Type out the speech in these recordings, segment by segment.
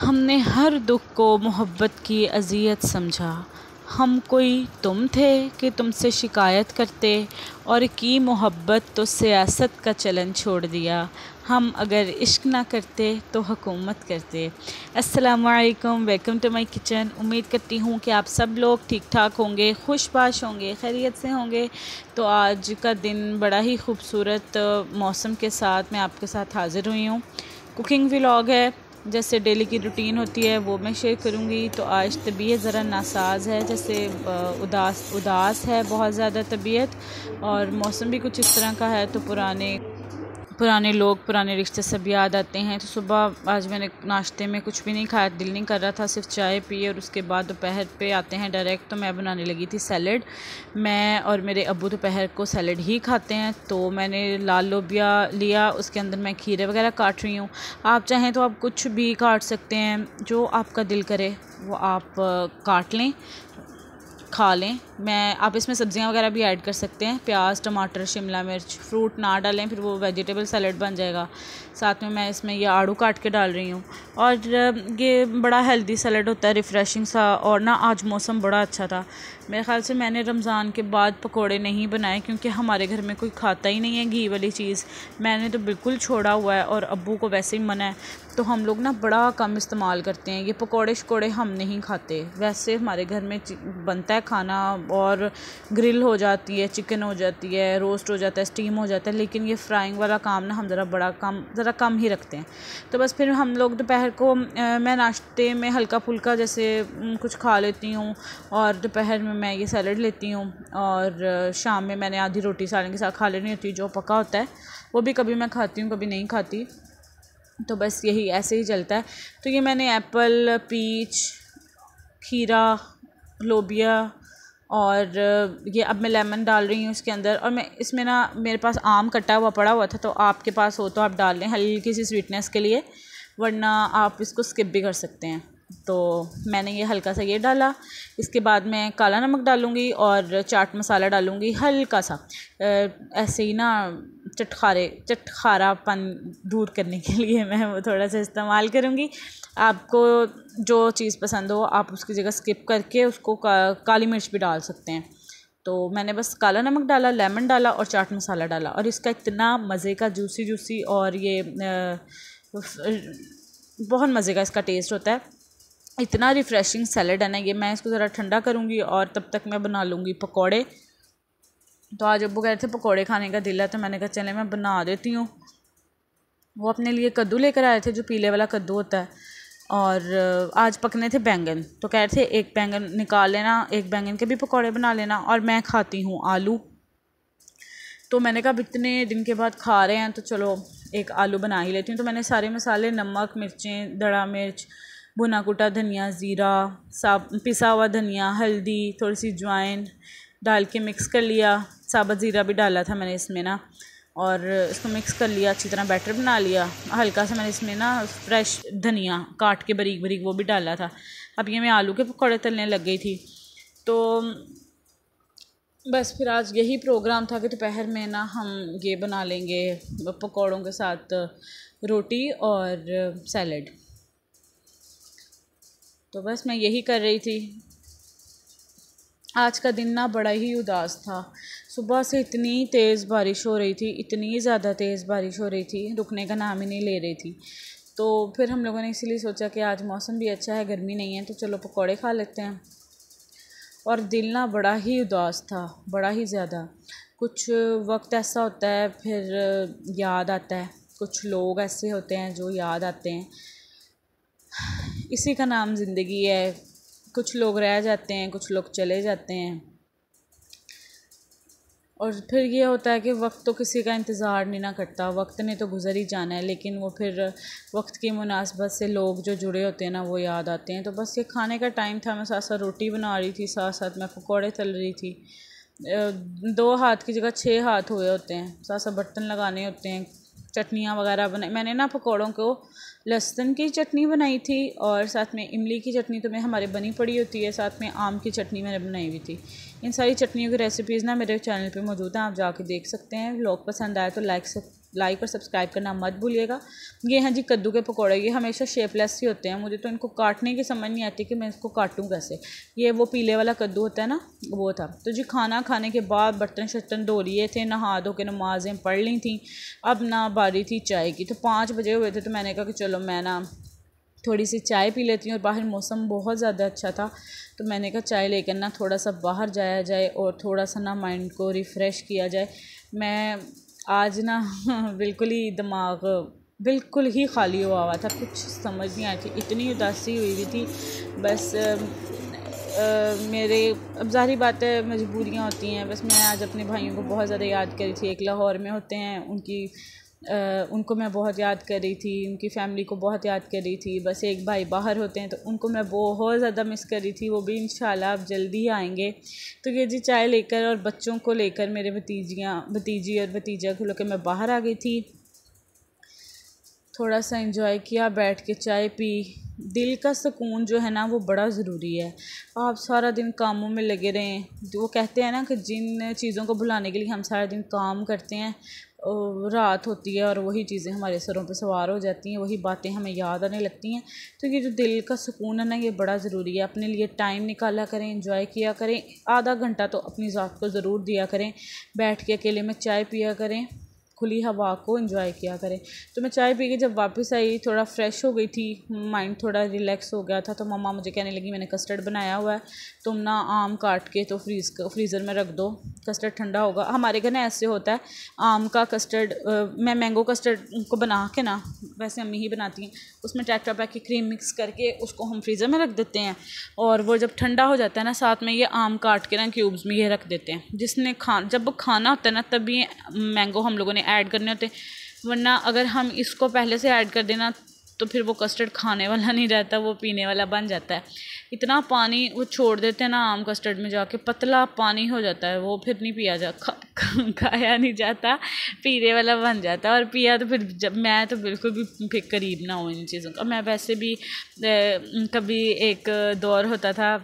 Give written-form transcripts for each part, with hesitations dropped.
हमने हर दुख को मोहब्बत की अज़ियत समझा। हम कोई तुम थे कि तुमसे शिकायत करते और की मोहब्बत तो सियासत का चलन छोड़ दिया। हम अगर इश्क ना करते तो हुकूमत करते। अस्सलामु अलैकुम, वेलकम टू माय किचन। उम्मीद करती हूँ कि आप सब लोग ठीक ठाक होंगे, खुशबाश होंगे, खैरियत से होंगे। तो आज का दिन बड़ा ही खूबसूरत मौसम के साथ मैं आपके साथ हाज़िर हुई हूँ। कुकिंग व्लॉग है, जैसे डेली की रूटीन होती है वो मैं शेयर करूँगी। तो आज तबीयत ज़रा नासाज है, जैसे उदास है बहुत ज़्यादा तबीयत, और मौसम भी कुछ इस तरह का है। तो पुराने लोग, पुराने रिश्ते सब याद आते हैं। तो सुबह आज मैंने नाश्ते में कुछ भी नहीं खाया, दिल नहीं कर रहा था, सिर्फ चाय पी। और उसके बाद दोपहर पे आते हैं डायरेक्ट, तो मैं बनाने लगी थी सैलड। मैं और मेरे अब्बू दोपहर को सैलड ही खाते हैं। तो मैंने लाल लोबिया लिया, उसके अंदर मैं खीरे वगैरह काट रही हूँ। आप चाहें तो आप कुछ भी काट सकते हैं, जो आपका दिल करे वो आप काट लें, खा लें। आप इसमें सब्ज़ियाँ वगैरह भी ऐड कर सकते हैं, प्याज, टमाटर, शिमला मिर्च। फ्रूट ना डालें, फिर वो वेजिटेबल सैलड बन जाएगा। साथ में मैं इसमें ये आड़ू काट के डाल रही हूँ। और ये बड़ा हेल्दी सैलड होता है, रिफ़्रेशिंग सा। और ना आज मौसम बड़ा अच्छा था। मेरे ख़्याल से मैंने रमज़ान के बाद पकोड़े नहीं बनाए, क्योंकि हमारे घर में कोई खाता ही नहीं है घी वाली चीज़। मैंने तो बिल्कुल छोड़ा हुआ है, और अब्बू को वैसे ही मना है। तो हम लोग ना बड़ा कम इस्तेमाल करते हैं ये पकोड़े शकोड़े, हम नहीं खाते। वैसे हमारे घर में बनता है खाना, और ग्रिल हो जाती है, चिकन हो जाती है, रोस्ट हो जाता है, स्टीम हो जाता है। लेकिन ये फ्राइंग वाला काम ना हम ज़रा कम ही रखते हैं। तो बस फिर हम लोग दोपहर को मैं नाश्ते में हल्का फुल्का जैसे कुछ खा लेती हूँ, और दोपहर में मैं ये सैलड लेती हूँ। और शाम में मैंने आधी रोटी सालन के साथ खा लेनी होती है, जो पका होता है वो भी कभी मैं खाती हूँ, कभी नहीं खाती। तो बस यही ऐसे ही चलता है। तो ये मैंने एप्पल, पीच, खीरा, लोबिया, और ये अब मैं लेमन डाल रही हूँ इसके अंदर। और मैं इसमें ना, मेरे पास आम कटा हुआ पड़ा हुआ था, तो आपके पास हो तो आप डाल लें हल्की सी स्वीटनेस के लिए, वरना आप इसको स्किप भी कर सकते हैं। तो मैंने ये हल्का सा ये डाला। इसके बाद मैं काला नमक डालूँगी और चाट मसाला डालूँगी हल्का सा, ऐसे ही ना चटखारापन दूर करने के लिए मैं वो थोड़ा सा इस्तेमाल करूँगी। आपको जो चीज़ पसंद हो आप उसकी जगह स्किप करके उसको काली मिर्च भी डाल सकते हैं। तो मैंने बस काला नमक डाला, लेमन डाला और चाट मसाला डाला, और इसका इतना मज़े का जूसी और ये बहुत मज़े का इसका टेस्ट होता है। इतना रिफ़्रेशिंग सैलड है ना ये। मैं इसको ज़रा ठंडा करूँगी और तब तक मैं बना लूँगी पकोड़े। तो आज अब्बू कह रहे थे पकोड़े खाने का दिल है, तो मैंने कहा चले मैं बना देती हूँ। वो अपने लिए कद्दू लेकर आए थे, जो पीले वाला कद्दू होता है। और आज पकने थे बैंगन, तो कह रहे थे एक बैंगन निकाल लेना, एक बैंगन के भी पकोड़े बना लेना। और मैं खाती हूँ आलू, तो मैंने कहा इतने दिन के बाद खा रहे हैं तो चलो एक आलू बना ही लेती हूँ। तो मैंने सारे मसाले, नमक, मिर्चें, दड़ा मिर्च, भुना कुटा धनिया, ज़ीरा, पिसा हुआ धनिया, हल्दी, थोड़ी सी अजवाइन डाल के मिक्स कर लिया। साबुत ज़ीरा भी डाला था मैंने इसमें ना, और इसको मिक्स कर लिया, अच्छी तरह बैटर बना लिया। हल्का सा मैंने इसमें ना फ्रेश धनिया काट के बारीक बारीक वो भी डाला था। अब ये मैं आलू के पकौड़े तलने लग गई थी। तो बस फिर आज यही प्रोग्राम था कि दोपहर में ना हम ये बना लेंगे पकौड़ों के साथ रोटी और सैलड। तो बस मैं यही कर रही थी। आज का दिन ना बड़ा ही उदास था। सुबह से इतनी तेज़ बारिश हो रही थी, इतनी ज़्यादा तेज़ बारिश हो रही थी, रुकने का नाम ही नहीं ले रही थी। तो फिर हम लोगों ने इसीलिए सोचा कि आज मौसम भी अच्छा है, गर्मी नहीं है, तो चलो पकौड़े खा लेते हैं। और दिल ना बड़ा ही उदास था, बड़ा ही ज़्यादा। कुछ वक्त ऐसा होता है फिर याद आता है, कुछ लोग ऐसे होते हैं जो याद आते हैं। इसी का नाम ज़िंदगी है। कुछ लोग रह जाते हैं, कुछ लोग चले जाते हैं। और फिर ये होता है कि वक्त तो किसी का इंतज़ार नहीं ना करता, वक्त ने तो गुज़र ही जाना है। लेकिन वो फिर वक्त की मुनासबत से लोग जो जुड़े होते हैं ना, वो याद आते हैं। तो बस ये खाने का टाइम था, मैं साथ साथ रोटी बना रही थी, साथ साथ मैं पकौड़े तल रही थी। 2 हाथ की जगह 6 हाथ हुए होते हैं, साथ साथ बर्तन लगाने होते हैं। चटनियाँ वगैरह बनाई मैंने ना, पकौड़ों को लहसुन की चटनी बनाई थी, और साथ में इमली की चटनी तो मैं हमारे बनी पड़ी होती है, साथ में आम की चटनी मैंने बनाई हुई थी। इन सारी चटनियों की रेसिपीज़ ना मेरे चैनल पे मौजूद हैं, आप जाके देख सकते हैं। व्लॉग पसंद आए तो लाइक लाइक और सब्सक्राइब करना मत भूलिएगा। ये हैं जी कद्दू के पकौड़े। ये हमेशा शेपलेस ही होते हैं, मुझे तो इनको काटने की समझ नहीं आती कि मैं इसको काटूँ कैसे। ये वो पीले वाला कद्दू होता है ना, वो था। तो जी खाना खाने के बाद बर्तन शर्तन धो लिए थे, नहा धो के नमाज़ें पढ़ ली थी। अब ना बारी थी चाय की। तो 5 बजे हुए थे, तो मैंने कहा कि चलो मैं ना थोड़ी सी चाय पी लेती हूँ। और बाहर मौसम बहुत ज़्यादा अच्छा था, तो मैंने कहा चाय लेकर ना थोड़ा सा बाहर जाया जाए और थोड़ा सा ना माइंड को रिफ़्रेश किया जाए। मैं आज ना बिल्कुल ही दिमाग बिल्कुल ही खाली हुआ था, कुछ समझ नहीं आई थी, इतनी उदासी हुई हुई थी। बस मेरे अब ज़ाहिर बात है मजबूरियाँ होती हैं। बस मैं आज अपने भाइयों को बहुत ज़्यादा याद करी थी। एक लाहौर में होते हैं, उनको मैं बहुत याद कर रही थी, उनकी फ़ैमिली को बहुत याद कर रही थी। बस एक भाई बाहर होते हैं, तो उनको मैं बहुत ज़्यादा मिस कर रही थी। वो भी इंशाल्लाह अब जल्दी ही आएंगे। तो ये जी चाय लेकर और बच्चों को लेकर, मेरे भतीजी और भतीजा को लेकर मैं बाहर आ गई थी। थोड़ा सा एंजॉय किया, बैठ के चाय पी। दिल का सुकून जो है ना वो बड़ा ज़रूरी है। आप सारा दिन कामों में लगे रहें, वो कहते हैं ना कि जिन चीज़ों को भुलाने के लिए हम सारा दिन काम करते हैं, रात होती है और वही चीज़ें हमारे सरों पे सवार हो जाती हैं, वही बातें हमें याद आने लगती हैं। तो ये जो दिल का सुकून है ना, ये बड़ा ज़रूरी है। अपने लिए टाइम निकाला करें, एंजॉय किया करें। आधा घंटा तो अपनी ज़ात को ज़रूर दिया करें। बैठ के अकेले में चाय पिया करें, खुली हवा को एंजॉय किया करें। तो मैं चाय पी के जब वापस आई, थोड़ा फ्रेश हो गई थी, माइंड थोड़ा रिलैक्स हो गया था। तो मम्मा मुझे कहने लगी मैंने कस्टर्ड बनाया हुआ है, तुम ना आम काट के तो फ्रीज़र में रख दो, कस्टर्ड ठंडा होगा। हमारे घर ना ऐसे होता है, आम का कस्टर्ड, मैं मैंगो कस्टर्ड को बना के ना, वैसे अम्मी ही बनाती हैं, उसमें टेट्रा पैक की क्रीम मिक्स करके उसको हम फ्रीज़र में रख देते हैं। और वो जब ठंडा हो जाता है ना, साथ में ये आम काट के ना क्यूब्स में ये रख देते हैं। जब खाना होता है ना, तभी मैंगो हम लोगों ने ऐड करने होते, वरना अगर हम इसको पहले से ऐड कर देना तो फिर वो कस्टर्ड खाने वाला नहीं रहता, वो पीने वाला बन जाता है। इतना पानी वो छोड़ देते हैं ना आम कस्टर्ड में जाके, पतला पानी हो जाता है, वो फिर नहीं पिया खाया नहीं जाता, पीने वाला बन जाता है। और पिया तो फिर जब मैं तो बिल्कुल भी फिर करीब ना हूँ इन चीज़ों का। मैं वैसे भी कभी एक दौर होता था,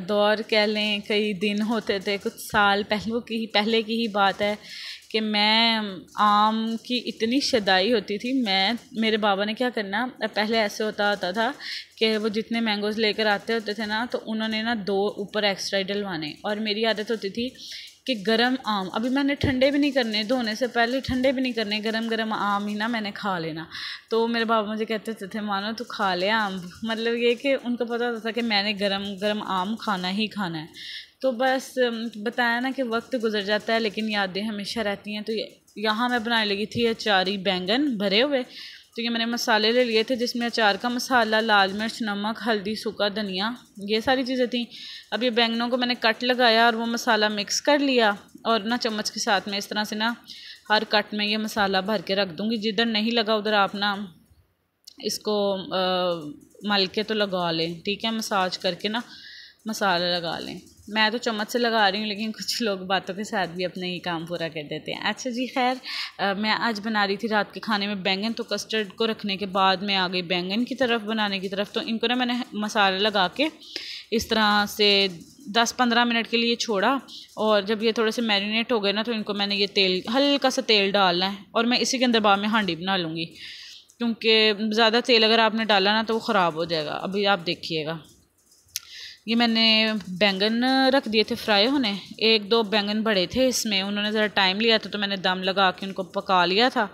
दौर कह लें, कई दिन होते थे, कुछ साल पहले की ही बात है कि मैं आम की इतनी शदाई होती थी। मेरे बाबा ने क्या करना, पहले ऐसे होता था कि वो जितने मैंगोज़ लेकर आते होते थे ना, तो उन्होंने ना 2 ऊपर एक्स्ट्रा डलवाने। और मेरी आदत होती थी कि गरम आम, अभी मैंने ठंडे भी नहीं करने, धोने से पहले ठंडे भी नहीं करने, गरम आम ही ना मैंने खा लेना। तो मेरे बाबा मुझे कहते थे मानो तू खा ले आम, मतलब ये कि उनको पता होता था कि मैंने गरम आम खाना ही खाना है। तो बस बताया ना कि वक्त गुजर जाता है लेकिन यादें हमेशा रहती हैं। तो यहाँ मैं बनाने लगी थी अचारी बैंगन भरे हुए। तो ये मैंने मसाले ले लिए थे, जिसमें अचार का मसाला, लाल मिर्च, नमक, हल्दी, सूखा धनिया, ये सारी चीज़ें थी। अब ये बैंगनों को मैंने कट लगाया और वो मसाला मिक्स कर लिया, और ना चम्मच के साथ में इस तरह से ना हर कट में ये मसाला भर के रख दूँगी। जिधर नहीं लगा उधर आप ना इसको मल के तो लगा लें, ठीक है, मसाज करके ना मसाला लगा लें। मैं तो चम्मच से लगा रही हूँ, लेकिन कुछ लोग बातों के साथ भी अपने ही काम पूरा कर देते हैं। अच्छा जी, खैर, मैं आज बना रही थी रात के खाने में बैंगन। तो कस्टर्ड को रखने के बाद मैं आ गई बैंगन की तरफ, बनाने की तरफ। तो इनको ना मैंने मसाला लगा के इस तरह से 10-15 मिनट के लिए छोड़ा, और जब ये थोड़े से मैरिनेट हो गए ना, तो इनको मैंने ये तेल, हल्का सा तेल डालना है, और मैं इसी के अंदर बाद में हांडी बना लूँगी, क्योंकि ज़्यादा तेल अगर आपने डाला ना तो वो ख़राब हो जाएगा। अभी आप देखिएगा, ये मैंने बैंगन रख दिए थे फ्राई होने। 1-2 बैंगन बड़े थे, इसमें उन्होंने ज़रा टाइम लिया था, तो मैंने दम लगा के उनको पका लिया था।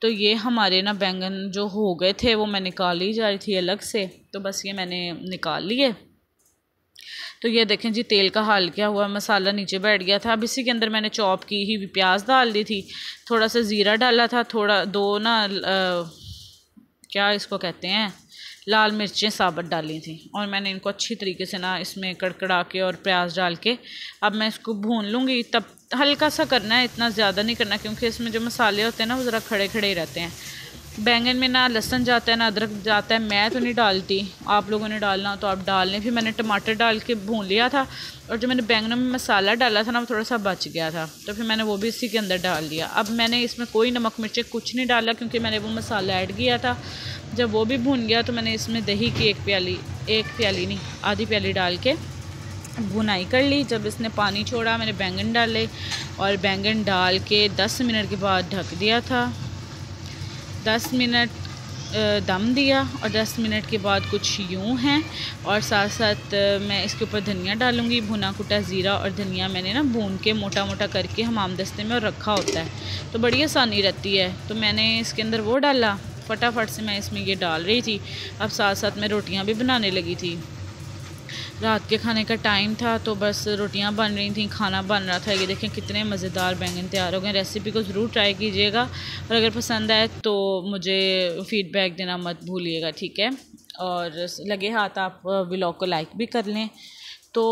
तो ये हमारे ना बैंगन जो हो गए थे वो मैं निकाल ही जा रही थी अलग से, तो बस ये मैंने निकाल लिए। तो ये देखें जी तेल का हाल क्या हुआ, मसाला नीचे बैठ गया था। अब इसी के अंदर मैंने चॉप की ही प्याज डाल दी थी, थोड़ा सा ज़ीरा डाला था, थोड़ा 2 ना क्या इसको कहते हैं, लाल मिर्चें साबुत डाली थी, और मैंने इनको अच्छी तरीके से ना इसमें कड़कड़ा के और प्याज डाल के अब मैं इसको भून लूँगी। तब हल्का सा करना है, इतना ज़्यादा नहीं करना, क्योंकि इसमें जो मसाले होते हैं ना वो ज़रा खड़े खड़े ही रहते हैं। बैंगन में ना लहसुन जाता है ना अदरक जाता है, मैं तो नहीं डालती, आप लोगों ने डालना हो तो आप डाल लें। फिर मैंने टमाटर डाल के भून लिया था, और जो मैंने बैंगनों में मसाला डाला था ना वो थोड़ा सा बच गया था, तो फिर मैंने वो भी इसी के अंदर डाल दिया। अब मैंने इसमें कोई नमक मिर्चें कुछ नहीं डाला, क्योंकि मैंने वो मसाला ऐड किया था। जब वो भी भून गया तो मैंने इसमें दही की 1 प्याली नहीं, आधी प्याली डाल के भुनाई कर ली। जब इसने पानी छोड़ा मैंने बैंगन डाले और बैंगन डाल के 10 मिनट के बाद ढक दिया था। 10 मिनट दम दिया और 10 मिनट के बाद कुछ यूँ हैं। और साथ साथ मैं इसके ऊपर धनिया डालूँगी, भुना कुटा ज़ीरा और धनिया मैंने ना भून के मोटा मोटा करके हमाम दस्ते में और रखा होता है, तो बड़ी आसानी रहती है। तो मैंने इसके अंदर वो डाला, फटाफट से मैं इसमें ये डाल रही थी। अब साथ साथ मैं रोटियां भी बनाने लगी थी। रात के खाने का टाइम था तो बस रोटियां बन रही थी, खाना बन रहा था। ये देखें कितने मज़ेदार बैंगन तैयार हो गए। रेसिपी को ज़रूर ट्राई कीजिएगा और अगर पसंद आए तो मुझे फ़ीडबैक देना मत भूलिएगा, ठीक है। और लगे हाथ आप व्लॉग को लाइक भी कर लें। तो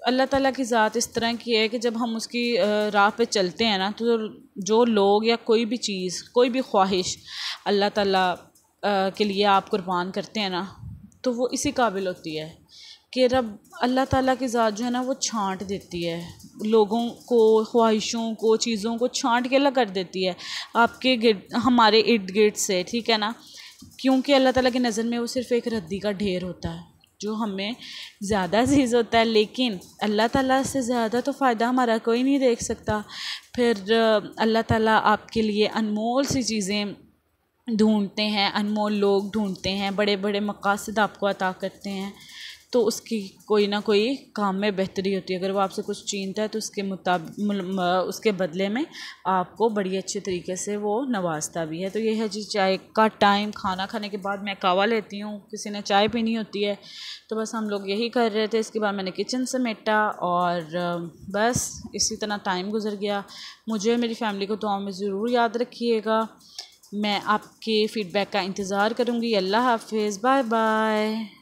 अल्लाह ताला की ज़ात इस तरह की है कि जब हम उसकी राह पे चलते हैं ना, तो जो लोग या कोई भी चीज़, कोई भी ख्वाहिश अल्लाह ताला के लिए आप कुर्बान करते हैं ना, तो वो इसी काबिल होती है कि रब अल्लाह ताला की ज़ात जो है ना वो छांट देती है लोगों को, ख्वाहिशों को, चीज़ों को छांट के अल्लाह कर देती है आपके हमारे इर्द गिर्द से, ठीक है ना। क्योंकि अल्लाह ताला की नज़र में वो सिर्फ़ एक रद्दी का ढेर होता है जो हमें ज़्यादा अजीज़ होता है, लेकिन अल्लाह ताला से ज़्यादा तो फ़ायदा हमारा कोई नहीं देख सकता। फिर अल्लाह ताला आपके लिए अनमोल सी चीज़ें ढूंढते हैं, अनमोल लोग ढूंढते हैं, बड़े बड़े मकासद आपको अता करते हैं, तो उसकी कोई ना कोई काम में बेहतरी होती है। अगर वो आपसे कुछ छीनता है तो उसके मुताबिक उसके बदले में आपको बड़ी अच्छे तरीके से वो नवाजता भी है। तो ये है जी चाय का टाइम। खाना खाने के बाद मैं कावा लेती हूँ, किसी ने चाय पीनी होती है, तो बस हम लोग यही कर रहे थे। इसके बाद मैंने किचन समेटा और बस इसी तरह टाइम गुजर गया। मुझे और मेरी फैमिली को दुआ में ज़रूर याद रखिएगा। मैं आपके फ़ीडबैक का इंतज़ार करूँगी। अल्लाह हाफ़िज़, बाय बाय।